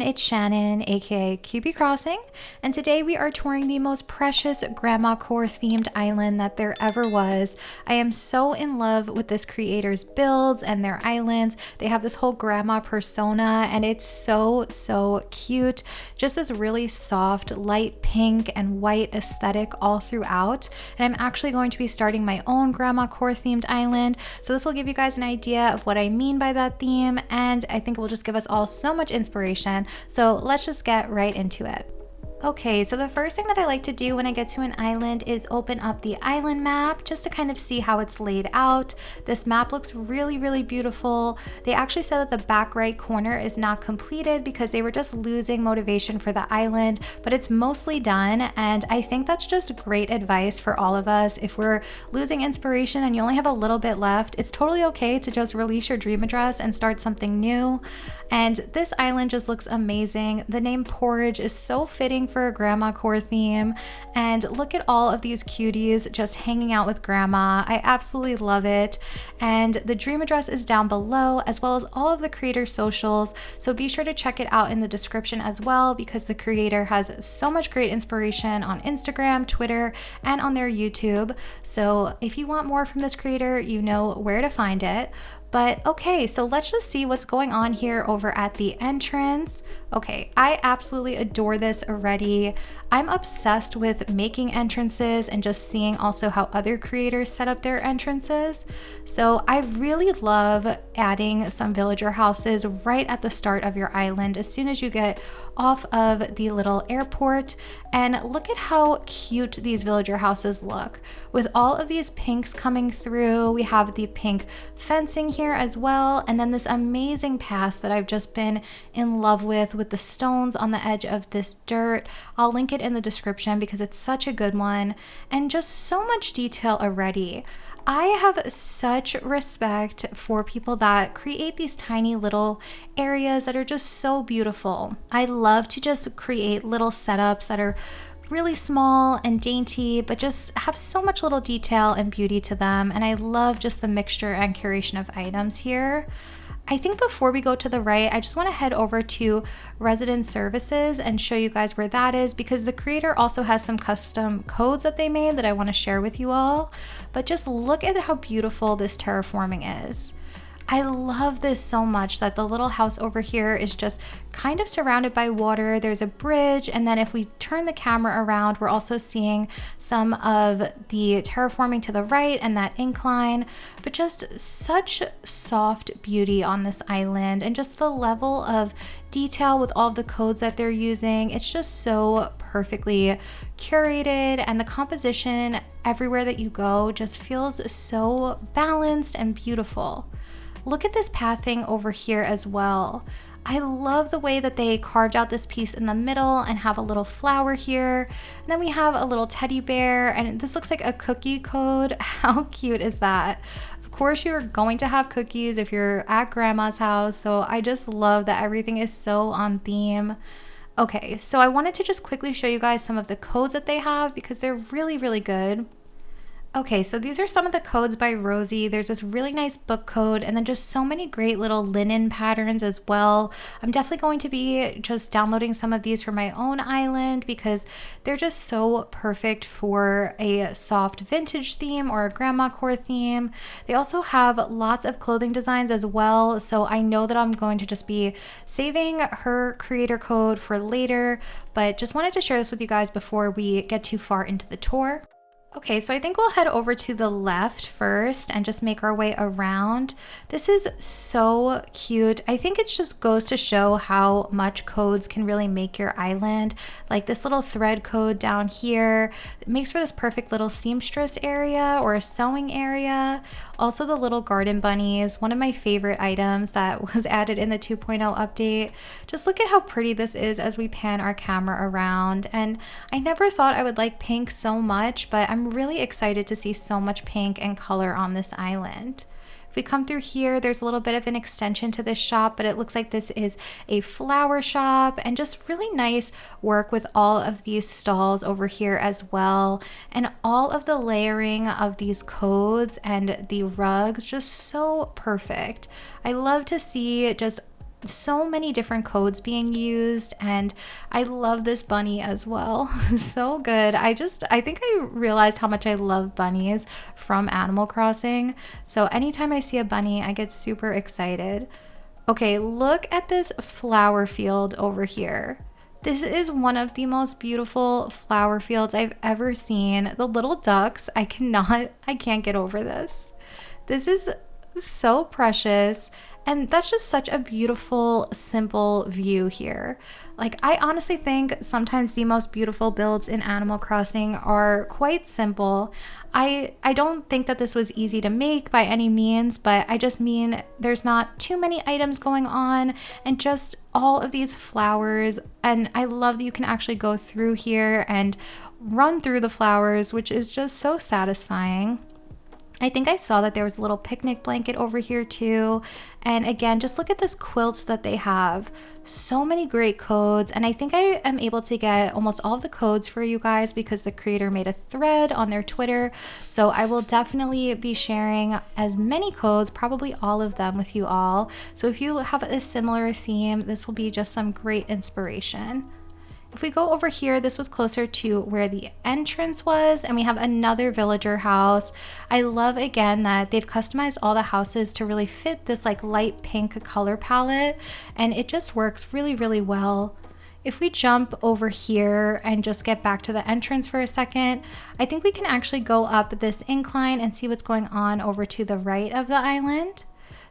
it's Shannon, aka QB Crossing, and today we are touring the most precious Grandmacore themed island that there ever was. I am so in love with this creator's builds and their islands. They have this whole grandma persona and it's so cute. Just this really soft, light pink and white aesthetic all throughout. And I'm actually going to be starting my own Grandmacore themed island, so this will give you guys an idea of what I mean by that theme, and I think it will just give us all so much inspiration. So let's just get right into it. Okay, so the first thing that I like to do when I get to an island is open up the island map just to kind of see how it's laid out. This map looks really beautiful. They actually said that the back right corner is not completed because they were just losing motivation for the island, but it's mostly done, and I think that's just great advice for all of us. If we're losing inspiration and you only have a little bit left, it's totally okay to just release your dream address and start something new. And this island just looks amazing. The name Porridge is so fitting for a Grandmacore theme, and look at all of these cuties just hanging out with grandma. I absolutely love it. And the dream address is down below, as well as all of the creator's socials, so be sure to check it out in the description as well, because the creator has so much great inspiration on Instagram, Twitter, and on their YouTube. So if you want more from this creator, you know where to find it. But okay, so let's just see what's going on here over at the entrance. Okay, I absolutely adore this already. I'm obsessed with making entrances and just seeing also how other creators set up their entrances. So I really love adding some villager houses right at the start of your island as soon as you get off of the little airport. And look at how cute these villager houses look. With all of these pinks coming through, we have the pink fencing here as well, and then this amazing path that I've just been in love with the stones on the edge of this dirt. I'll link it in the description because it's such a good one, and just so much detail already. I have such respect for people that create these tiny little areas that are just so beautiful. I love to just create little setups that are really small and dainty, but just have so much little detail and beauty to them. And I love just the mixture and curation of items here. I think before we go to the right, I just want to head over to resident services and show you guys where that is, because the creator also has some custom codes that they made that I want to share with you all. But just look at how beautiful this terraforming is. I love this so much that the little house over here is just kind of surrounded by water. There's a bridge, and then if we turn the camera around, we're also seeing some of the terraforming to the right and that incline, but just such soft beauty on this island, and just the level of detail with all of the codes that they're using. It's just so perfectly curated, and the composition everywhere that you go just feels so balanced and beautiful. Look at this pathing over here as well. I love the way that they carved out this piece in the middle and have a little flower here. And then we have a little teddy bear, and this looks like a cookie code. How cute is that? Of course, you're going to have cookies if you're at grandma's house. So I just love that everything is so on theme. Okay, so I wanted to just quickly show you guys some of the codes that they have because they're really good. Okay, so these are some of the codes by Rosie. There's this really nice book code, and then just so many great little linen patterns as well. I'm definitely going to be just downloading some of these for my own island because they're just so perfect for a soft vintage theme or a Grandmacore theme. They also have lots of clothing designs as well, so I know that I'm going to just be saving her creator code for later, but just wanted to share this with you guys before we get too far into the tour. Okay, so I think we'll head over to the left first and just make our way around. This is so cute. I think it just goes to show how much codes can really make your island. Like this little thread code down here, it makes for this perfect little seamstress area or a sewing area. Also the little garden bunnies, one of my favorite items that was added in the 2.0 update. Just look at how pretty this is as we pan our camera around. And I never thought I would like pink so much, but I'm really excited to see so much pink and color on this island. If we come through here, there's a little bit of an extension to this shop, but it looks like this is a flower shop, and just really nice work with all of these stalls over here as well. And all of the layering of these codes and the rugs, just so perfect. I love to see just so many different codes being used, and I love this bunny as well. So good. I think I realized how much I love bunnies from Animal Crossing. So anytime I see a bunny, I get super excited. Okay, look at this flower field over here. This is one of the most beautiful flower fields I've ever seen. The little ducks, I can't get over this. This is so precious. And that's just such a beautiful, simple view here. Like, I honestly think sometimes the most beautiful builds in Animal Crossing are quite simple. I don't think that this was easy to make by any means, but I just mean there's not too many items going on and just all of these flowers. And I love that you can actually go through here and run through the flowers, which is just so satisfying. I think I saw that there was a little picnic blanket over here too. And again, just look at this quilt that they have. So many great codes. And I think I am able to get almost all of the codes for you guys because the creator made a thread on their Twitter. So I will definitely be sharing as many codes, probably all of them with you all. So if you have a similar theme, this will be just some great inspiration. If we go over here, this was closer to where the entrance was, and we have another villager house. I love again that they've customized all the houses to really fit this like light pink color palette, and it just works really, really well. If we jump over here and just get back to the entrance for a second, I think we can actually go up this incline and see what's going on over to the right of the island.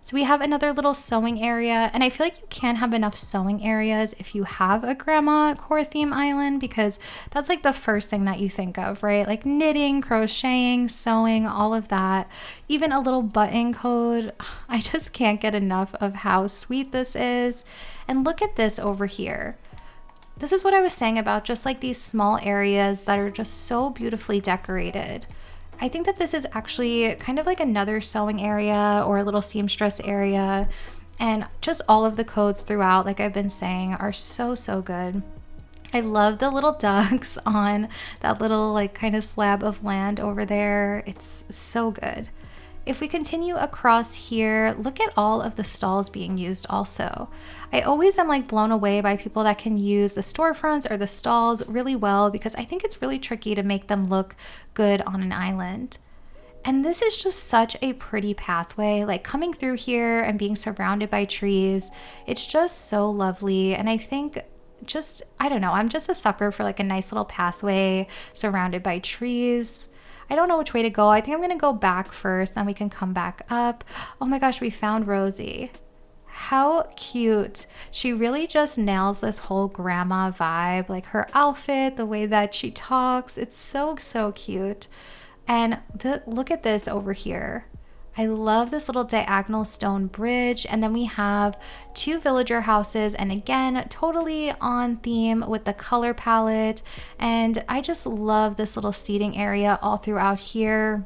So we have another little sewing area, and I feel like you can't have enough sewing areas if you have a Grandmacore theme island, because that's like the first thing that you think of, right? Like knitting, crocheting, sewing, all of that. Even a little button code. I just can't get enough of how sweet this is. And look at this over here. This is what I was saying about just like these small areas that are just so beautifully decorated. I think that this is actually kind of like another sewing area or a little seamstress area, and just all of the codes throughout, like I've been saying, are so, so good. I love the little ducks on that little like kind of slab of land over there. It's so good. If we continue across here, look at all of the stalls being used also. I always am like blown away by people that can use the storefronts or the stalls really well, because I think it's really tricky to make them look good on an island. And this is just such a pretty pathway, like coming through here and being surrounded by trees. It's just so lovely. And I think I don't know, I'm just a sucker for like a nice little pathway surrounded by trees. I don't know which way to go. I think I'm going to go back first, then we can come back up. Oh my gosh, we found Rosie. How cute. She really just nails this whole grandma vibe, like her outfit, the way that she talks. It's so, so cute. And look at this over here. I love this little diagonal stone bridge, and then we have two villager houses, and again, totally on theme with the color palette. And I just love this little seating area all throughout here.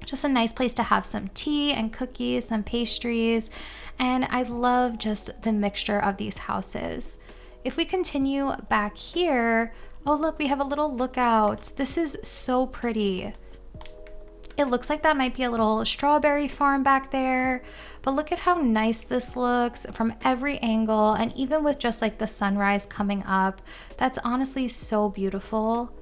Just a nice place to have some tea and cookies, some pastries, and I love just the mixture of these houses. If we continue back here, oh look, we have a little lookout. This is so pretty. It looks like that might be a little strawberry farm back there, but look at how nice this looks from every angle, and even with just like the sunrise coming up, that's honestly so beautiful.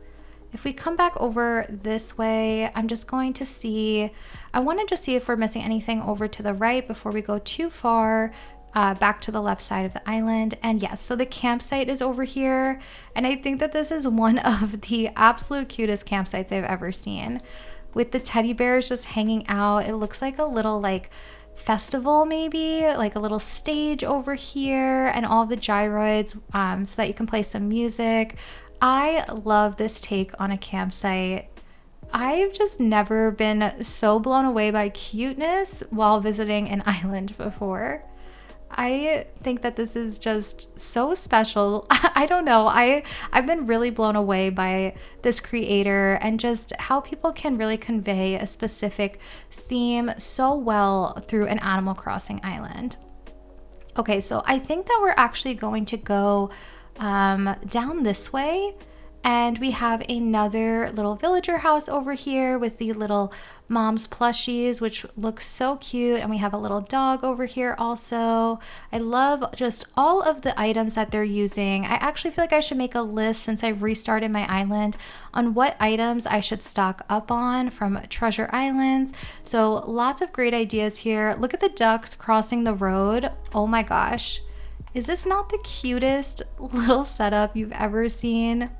If we come back over this way, I'm just going to see, I want to just see if we're missing anything over to the right before we go too far back to the left side of the island. And yes, so the campsite is over here, and I think that this is one of the absolute cutest campsites I've ever seen. With the teddy bears just hanging out. It looks like a little like festival, maybe like a little stage over here, and all the gyroids so that you can play some music. I love this take on a campsite. I've just never been so blown away by cuteness while visiting an island before. I think that this is just so special. I don't know. I've been really blown away by this creator and just how people can really convey a specific theme so well through an Animal Crossing island. Okay, so I think that we're actually going to go down this way, And we have another little villager house over here with the little mom's plushies, which looks so cute. And we have a little dog over here also. I love just all of the items that they're using. I actually feel like I should make a list since I've restarted my island on what items I should stock up on from Treasure Islands. So lots of great ideas here. Look at the ducks crossing the road. Oh my gosh. Is this not the cutest little setup you've ever seen?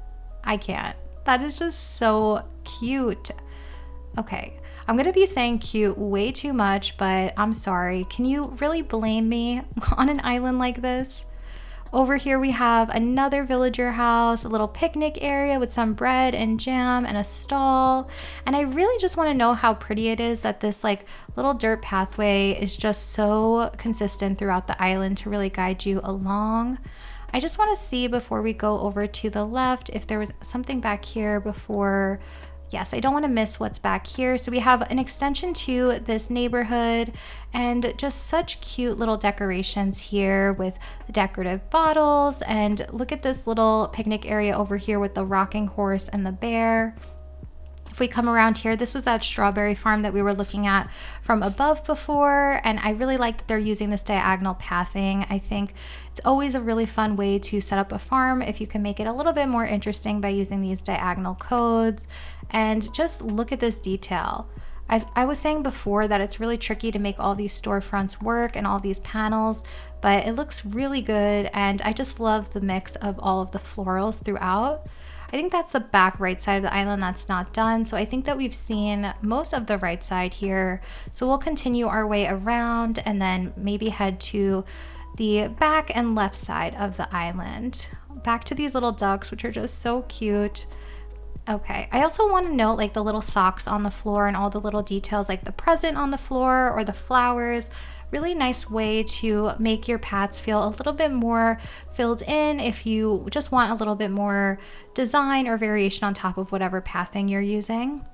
I can't. That is just so cute. Okay, I'm gonna be saying cute way too much, but I'm sorry. Can you really blame me on an island like this? Over here we have another villager house, a little picnic area with some bread and jam and a stall. And I really just want to know how pretty it is that this like little dirt pathway is just so consistent throughout the island to really guide you along. I just want to see before we go over to the left if there was something back here before. Yes, I don't want to miss what's back here. So we have an extension to this neighborhood and just such cute little decorations here with the decorative bottles. And look at this little picnic area over here with the rocking horse and the bear. If we come around here, this was that strawberry farm that we were looking at from above before, and I really like that they're using this diagonal pathing. I think it's always a really fun way to set up a farm if you can make it a little bit more interesting by using these diagonal codes. And just look at this detail. As I was saying before, that it's really tricky to make all these storefronts work and all these panels, but it looks really good, and I just love the mix of all of the florals throughout. I think that's the back right side of the island that's not done. So I think that we've seen most of the right side here. So we'll continue our way around and then maybe head to the back and left side of the island. Back to these little ducks, which are just so cute. Okay, I also want to note like the little socks on the floor and all the little details like the present on the floor or the flowers. Really nice way to make your paths feel a little bit more filled in if you just want a little bit more design or variation on top of whatever pathing you're using.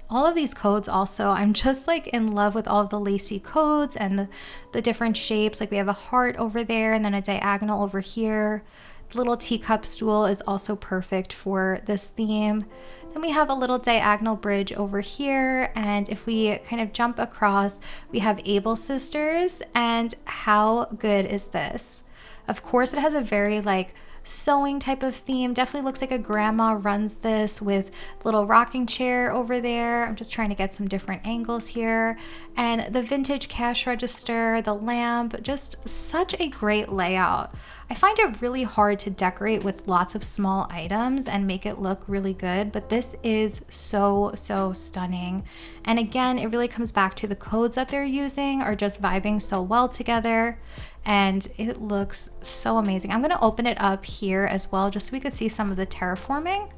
All of these codes also, I'm just like in love with all of the lacy codes and the different shapes. Like we have a heart over there and then a diagonal over here. The little teacup stool is also perfect for this theme. Then we have a little diagonal bridge over here, and if we kind of jump across, we have Able Sisters, and how good is this? Of course, it has a very like sewing type of theme. Definitely looks like a grandma runs this with the little rocking chair over there. I'm just trying to get some different angles here. And the vintage cash register, the lamp, just such a great layout. I find it really hard to decorate with lots of small items and make it look really good, but this is so stunning. And again, it really comes back to the codes that they're using are just vibing so well together. And it looks so amazing. I'm going to open it up here as well just so we could see some of the terraforming.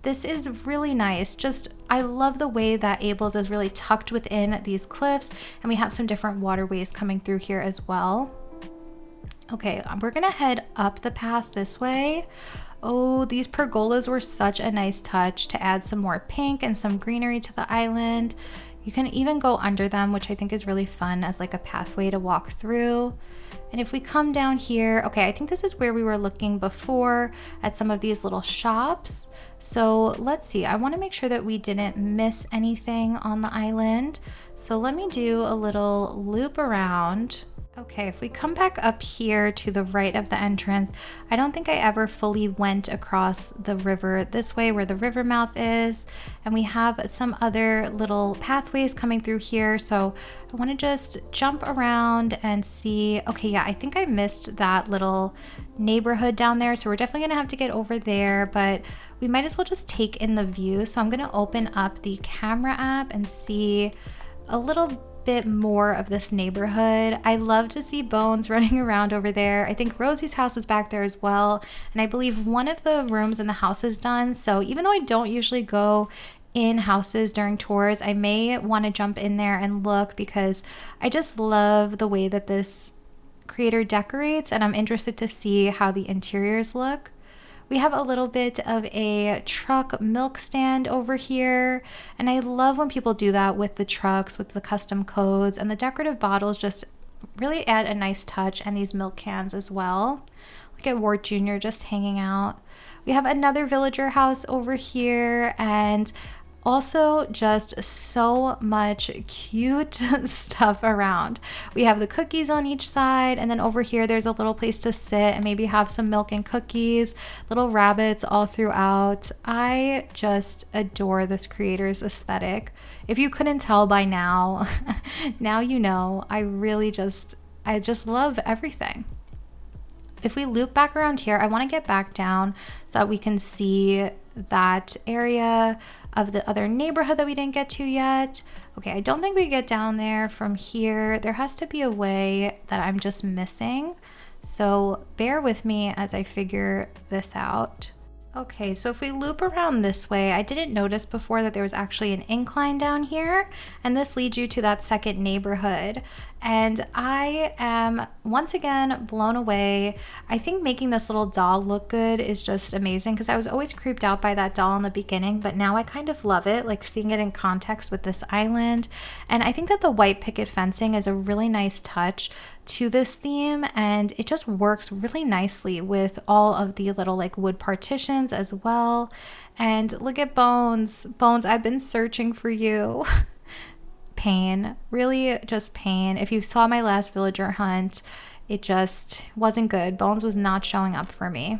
This is really nice. Just, I love the way that Abel's is really tucked within these cliffs, and we have some different waterways coming through here as well. Okay, we're gonna head up the path this way. Oh, these pergolas were such a nice touch to add some more pink and some greenery to the island. You can even go under them, which I think is really fun as like a pathway to walk through. And if we come down here, okay, I think this is where we were looking before at some of these little shops. So let's see, I want to make sure that we didn't miss anything on the island. So let me do a little loop around. Okay, if we come back up here to the right of the entrance, I don't think I ever fully went across the river this way where the river mouth is. And we have some other little pathways coming through here. So I want to just jump around and see. Okay, yeah, I think I missed that little neighborhood down there. So we're definitely going to have to get over there, but we might as well just take in the view. So I'm going to open up the camera app and see a little bit more of this neighborhood. I love to see Bones running around over there. I think Rosie's house is back there as well, and I believe one of the rooms in the house is done. So even though I don't usually go in houses during tours, I may want to jump in there and look because I just love the way that this creator decorates, and I'm interested to see how the interiors look. We have a little bit of a truck milk stand over here, and I love when people do that with the trucks, with the custom codes, and the decorative bottles just really add a nice touch, and these milk cans as well. Look at Wart Jr. just hanging out. We have another villager house over here, and also just so much cute stuff around. We have the cookies on each side, and then over here there's a little place to sit and maybe have some milk and cookies, little rabbits all throughout. I just adore this creator's aesthetic. If you couldn't tell by now, now you know. I just love everything. If we loop back around here, I want to get back down so that we can see that area of the other neighborhood that we didn't get to yet. Okay, I don't think we get down there from here. There has to be a way that I'm just missing. So bear with me as I figure this out. Okay, so if we loop around this way, I didn't notice before that there was actually an incline down here, and this leads you to that second neighborhood. And I am once again blown away. I think making this little doll look good is just amazing, because I was always creeped out by that doll in the beginning, but now I kind of love it, like seeing it in context with this island. And I think that the white picket fencing is a really nice touch to this theme, and it just works really nicely with all of the little like wood partitions as well. And look at Bones. Bones, I've been searching for you. Pain, really just pain. If you saw my last villager hunt, it just wasn't good. Bones was not showing up for me.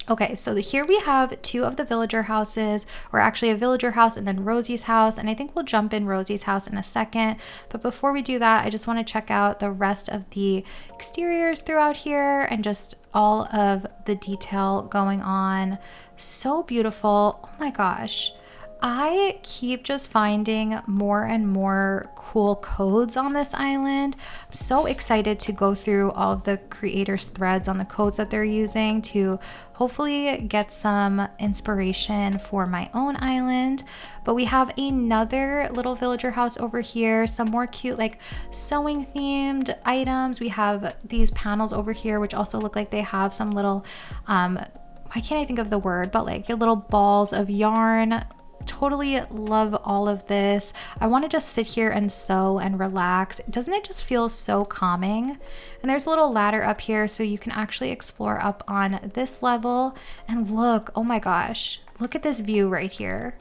Okay, so here we have two of the villager houses, or actually a villager house and then Rosie's house, and I think we'll jump in Rosie's house in a second. But before we do that, I just want to check out the rest of the exteriors throughout here and just all of the detail going on. So beautiful. Oh my gosh. I keep just finding more and more cool codes on this island. I'm so excited to go through all of the creators' threads on the codes that they're using to hopefully get some inspiration for my own island. But we have another little villager house over here, some more cute like sewing themed items. We have these panels over here which also look like they have some little why can't I think of the word, but like your little balls of yarn. Totally love all of this. I want to just sit here and sew and relax. Doesn't it just feel so calming? And there's a little ladder up here so you can actually explore up on this level. And look, oh my gosh, look at this view right here.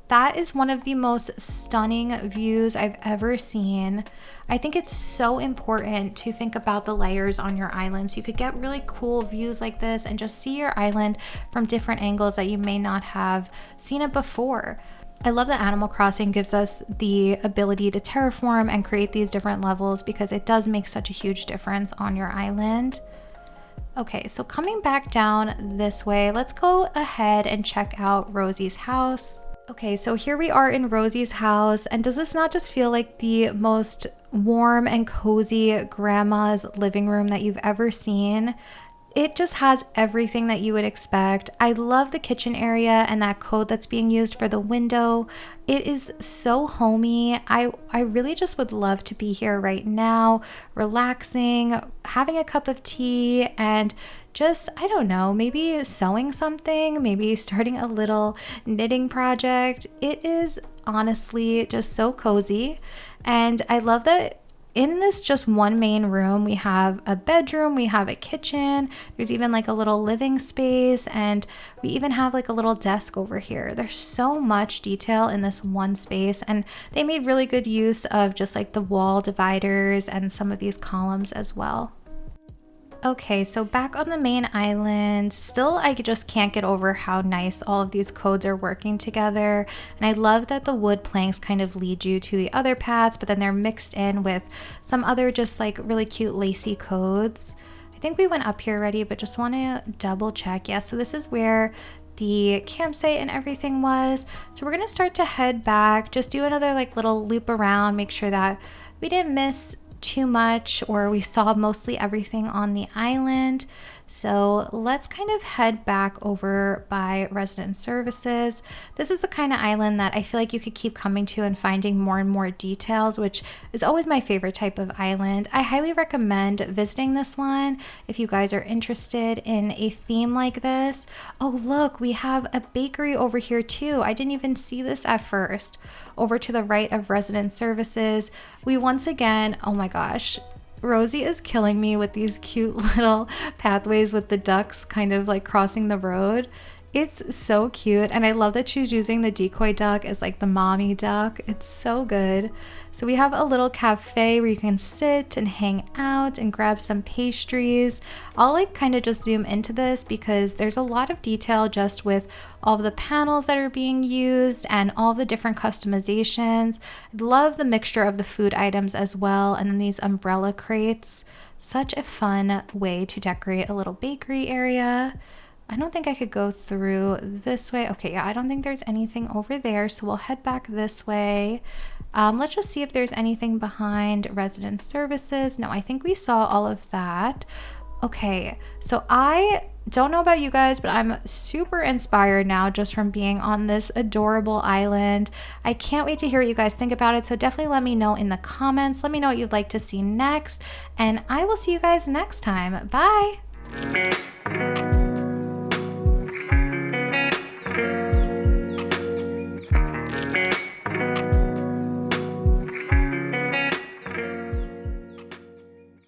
That is one of the most stunning views I've ever seen. I think it's so important to think about the layers on your island so you could get really cool views like this and just see your island from different angles that you may not have seen it before. I love that Animal Crossing gives us the ability to terraform and create these different levels because it does make such a huge difference on your island. Okay, so coming back down this way, let's go ahead and check out Rosie's house. Okay, so here we are in Rosie's house, and does this not just feel like the most warm and cozy grandma's living room that you've ever seen? It just has everything that you would expect. I love the kitchen area and that code that's being used for the window. It is so homey. I really just would love to be here right now, relaxing, having a cup of tea, and just, I don't know, maybe sewing something, maybe starting a little knitting project. It is honestly just so cozy. And I love that in this just one main room, we have a bedroom, we have a kitchen, there's even like a little living space, and we even have like a little desk over here. There's so much detail in this one space, and they made really good use of just like the wall dividers and some of these columns as well. Okay, so back on the main island, still I just can't get over how nice all of these codes are working together. And I love that the wood planks kind of lead you to the other paths, but then they're mixed in with some other just like really cute lacy codes. I think we went up here already, but just want to double check. Yeah, so this is where the campsite and everything was. So we're gonna start to head back, just do another like little loop around, make sure that we didn't miss too much or we saw mostly everything on the island. So let's kind of head back over by resident services. This is the kind of island that I feel like you could keep coming to and finding more and more details, which is always my favorite type of island. I highly recommend visiting this one if you guys are interested in a theme like this. Oh look, we have a bakery over here too. I didn't even see this at first. Over to the right of resident services, we once again, oh my gosh, Rosie is killing me with these cute little pathways with the ducks kind of like crossing the road. It's so cute, and I love that she's using the decoy duck as like the mommy duck. It's so good. So we have a little cafe where you can sit and hang out and grab some pastries. I'll like kind of just zoom into this because there's a lot of detail just with all of the panels that are being used and all the different customizations. I love the mixture of the food items as well, and then these umbrella crates. Such a fun way to decorate a little bakery area. I don't think I could go through this way. Okay, yeah, I don't think there's anything over there, so we'll head back this way. Let's just see if there's anything behind resident services. No, I think we saw all of that. Okay, so I don't know about you guys, but I'm super inspired now just from being on this adorable island. I can't wait to hear what you guys think about it, so definitely let me know in the comments. Let me know what you'd like to see next, and I will see you guys next time. Bye!